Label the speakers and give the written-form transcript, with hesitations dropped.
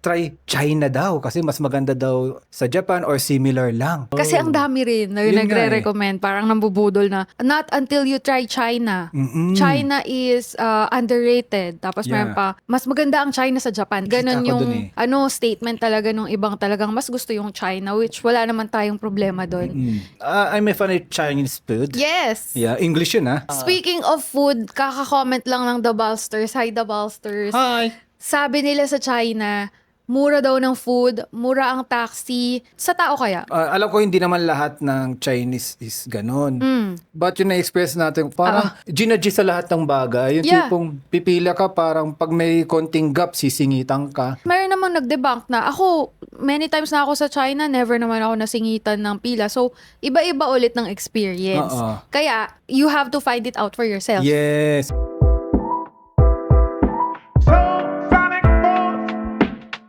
Speaker 1: try China daw kasi mas maganda daw sa Japan or similar lang.
Speaker 2: Kasi ang dami rin na
Speaker 1: Yun nga
Speaker 2: nagre-recommend, parang nambubudol na, not until you try China.
Speaker 1: Mm-mm.
Speaker 2: China is underrated. Tapos meron pa, mas maganda ang China sa Japan. Ganon
Speaker 1: Kita ko
Speaker 2: yung
Speaker 1: dun
Speaker 2: statement talaga nung ibang talagang mas gusto yung China, which wala naman tayong problema doon.
Speaker 1: I'm a fan of Chinese food.
Speaker 2: Yes!
Speaker 1: Yeah, English yun
Speaker 2: Speaking of food, kaka-comment lang ng The Balsters. Hi, The Balsters.
Speaker 1: Hi!
Speaker 2: Sabi nila sa China, mura daw ng food, mura ang taxi. Sa tao kaya?
Speaker 1: Alam ko hindi naman lahat ng Chinese is ganon. But yung na-express natin, parang ginadji sa lahat ng bagay. Yung
Speaker 2: Yeah.
Speaker 1: tipong pipila ka, parang pag may konting gap, sisingitan ka.
Speaker 2: Mayroon namang nag-debunk na ako, many times na ako sa China, never naman ako nasingitan ng pila. So, iba-iba ulit ng experience. Kaya, you have to find it out for yourself.
Speaker 1: Yes.